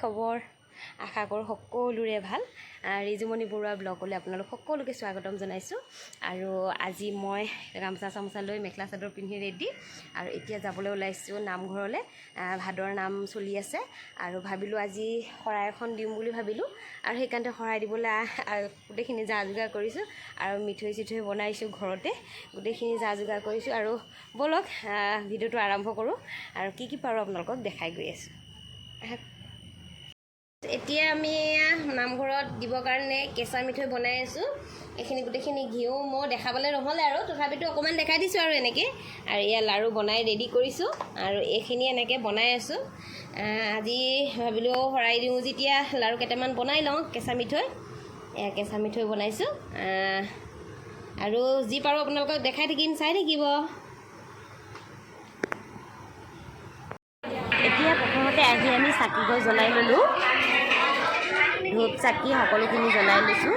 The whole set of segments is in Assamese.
খবৰ আশা কৰোঁ সকলোৰে ভাল ৰিজুমণি বৰুৱা ব্লগলৈ আপোনালোক সকলোকে স্বাগতম জনাইছোঁ আৰু আজি মই গামচা চামচা লৈ মেখেলা চাদৰ পিন্ধি ৰেডি আৰু এতিয়া যাবলৈ ওলাইছোঁ নামঘৰলৈ ভাদৰ নাম চলি আছে আৰু ভাবিলোঁ আজি শৰাই এখন দিম বুলি ভাবিলোঁ আৰু সেইকাৰণে শৰাই দিবলৈ গোটেইখিনি যা যোগাৰ কৰিছোঁ আৰু মিঠৈ চিঠৈ বনাইছোঁ ঘৰতে গোটেইখিনি যা যোগাৰ কৰিছোঁ আৰু বলক ভিডিঅ'টো আৰম্ভ কৰোঁ আৰু কি পাৰোঁ আপোনালোকক দেখাই গৈ আছোঁ। এতিয়া আমি নামঘৰত দিবৰ কাৰণে কেঁচা মিঠৈ বনাই আছোঁ এইখিনি গোটেইখিনি ঘিউ মই দেখাবলৈ নহ'লে আৰু তথাপিতো অকণমান দেখাই দিছোঁ আৰু এনেকৈ আৰু এয়া লাড়ু বনাই ৰেডি কৰিছোঁ আৰু এইখিনি এনেকৈ বনাই আছোঁ আজি ভাবিলোঁ শৰাই দিওঁ যেতিয়া লাড়ু কেইটামান বনাই লওঁ কেঁচা মিঠৈ এয়া কেঁচা মিঠৈ বনাইছোঁ আৰু যি পাৰোঁ আপোনালোকক দেখাই থাকিম চাই থাকিব। এতিয়া প্ৰথমতে আহি আমি চাকিগছ জ্বলাই ল'লোঁ ধূপ চাকি সকলোখিনি জ্বলাই লৈছোঁ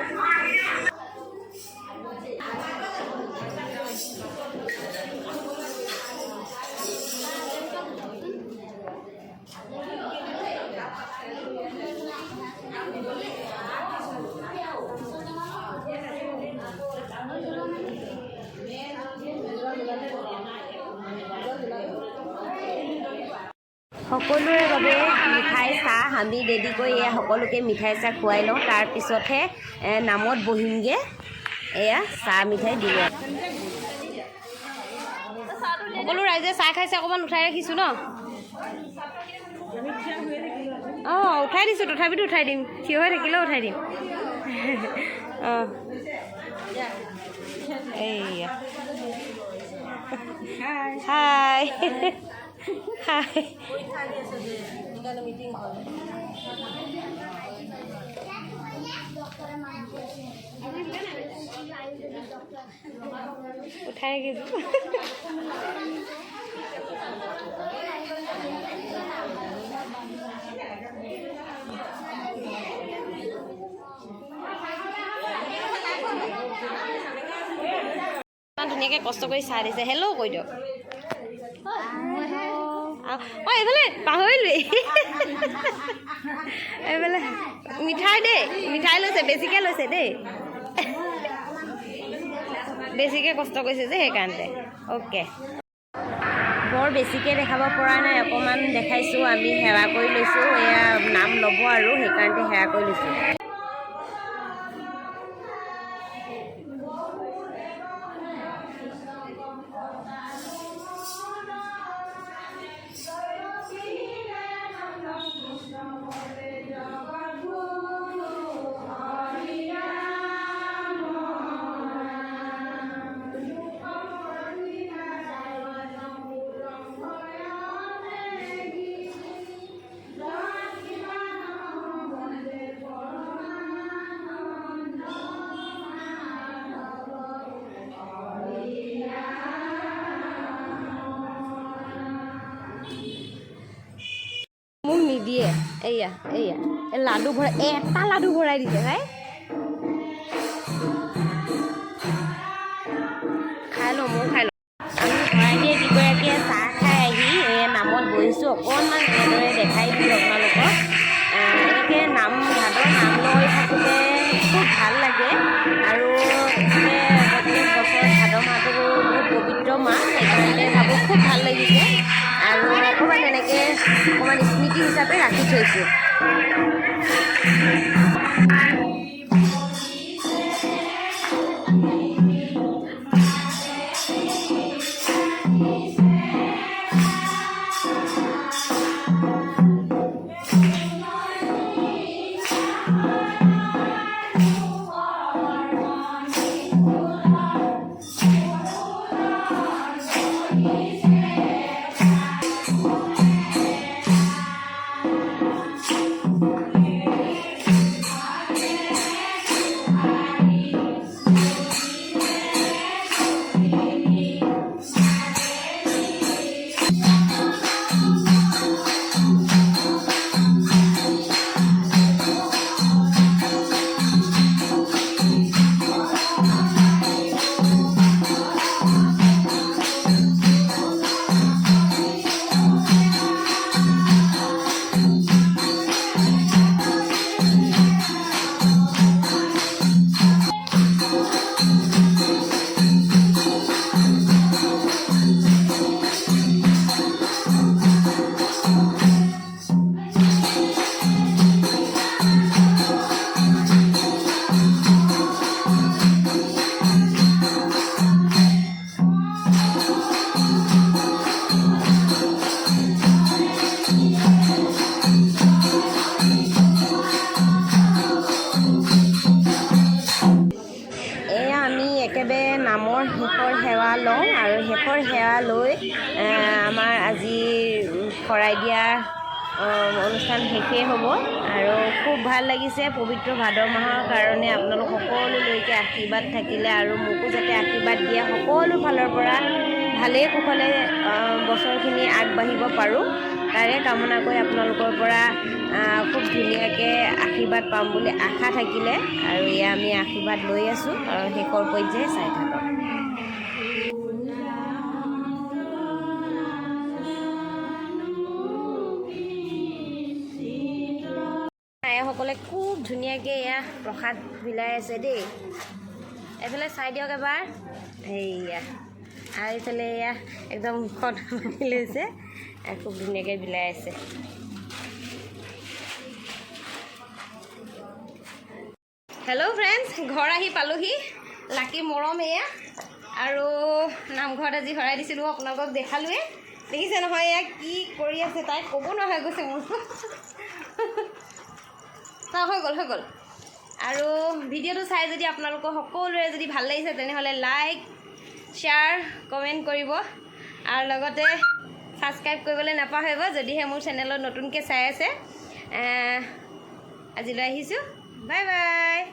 সকলোৰে বাবে মিঠাই চাহ আমি ৰেডি কৰি এয়া সকলোকে মিঠাই চাহ খুৱাই লওঁ তাৰপিছতহে নামত বহিমগৈ এয়া চাহ মিঠাই দিলে সকলো ৰাইজে চাহ খাইছে অকণমান উঠাই ৰাখিছোঁ ন অঁ উঠাই দিছোঁ তথাপিতো উঠাই দিম থিয় হৈ থাকিলেও উঠাই দিম অঁ এইয়া হাই হাই উঠাই ৰাখিছোঁ ইমান ধুনীয়াকৈ কষ্ট কৰি চাহ দিছে হেল্ল' কৈ দিয়ক অঁ এইফালে পাহৰিলোৱেই এইফালে মিঠাই দেই মিঠাই লৈছে বেছিকৈ লৈছে দেই বেছিকৈ কষ্ট কৰিছে যে সেইকাৰণে অ'কে বৰ বেছিকৈ দেখাব পৰা নাই অকণমান দেখাইছোঁ আমি সেৱা কৰি লৈছোঁ এয়া নাম ল'ব আৰু সেইকাৰণে সেৱা কৰি লৈছোঁ। মোক নিদিয়ে এয়া এয়া লাডু ভৰাই এটা লাডু ভৰাই দিছে ভাই খাই লওঁ ময়ো খাই লওঁ আমি ভৰাই দিয়ে দুগৰাকীয়ে চাহ খাই আহি নামত বহিছোঁ অকণমান এনেদৰে দেখাই দিলোঁ আপোনালোকক এনেকৈ নাম ভাদৰ নাম লৈ থাকোঁতে খুব ভাল লাগে আৰু প্ৰত্যেক বছৰ ভাদ মাহটো বহুত পবিত্ৰ মাহ সেইকাৰণে ভাবোঁ খুব ভাল লাগিছে আৰু অকণমান এনেকৈ অকণমান স্মৃতি হিচাপে ৰাখি থৈছোঁ। বাবে নামৰ শেষৰ সেৱা লওঁ আৰু শেষৰ সেৱা লৈ আমাৰ আজি শৰাই দিয়া অনুষ্ঠান শেষেই হ'ব আৰু খুব ভাল লাগিছে। পবিত্ৰ ভাদ মাহৰ কাৰণে আপোনালোক সকলোলৈকে আশীৰ্বাদ থাকিলে আৰু মোকো যাতে আশীৰ্বাদ দিয়ে, সকলো ফালৰ পৰা ভালেই কুশলে বছৰখিনি আগবাঢ়িব পাৰোঁ তাৰে কামনা কৰি আপোনালোকৰ পৰা খুব ধুনীয়াকৈ আশীৰ্বাদ পাম বুলি আশা থাকিলে আৰু এয়া আমি আশীৰ্বাদ লৈ আছোঁ আৰু শেষৰ পৰ্যায়ে চাই থাকক। আইসকলে খুব ধুনীয়াকৈ এয়া প্ৰসাদ বিলাই আছে দেই। এইফালে চাই দিয়ক এবাৰ, এইয়া আৰু এইফালে এয়া একদম মুখত মাৰি লৈছে, খুব ধুনীয়াকৈ বিলাই আছে। হেল্ল' ফ্ৰেণ্ডছ, ঘৰ আহি পালোহি। লাকি মৰম এয়া আৰু নামঘৰত আজি শৰাই দিছিলোঁ, আপোনালোকক দেখালোৱে। দেখিছে নহয় এয়া কি কৰি আছে, তাই ক'ব নোৱাৰা হৈ গৈছে মোৰ। হৈ গ'ল আৰু ভিডিঅ'টো চাই যদি আপোনালোকৰ সকলোৰে যদি ভাল লাগিছে তেনেহ'লে লাইক, শ্বেয়াৰ, কমেণ্ট কৰিব আৰু লগতে ছাবস্ক্ৰাইব কৰিবলৈ নাপাহৰিব যদিহে মোৰ চেনেলত নতুনকৈ চাই আছে। আজিলৈ আহিছোঁ, বাই বাই।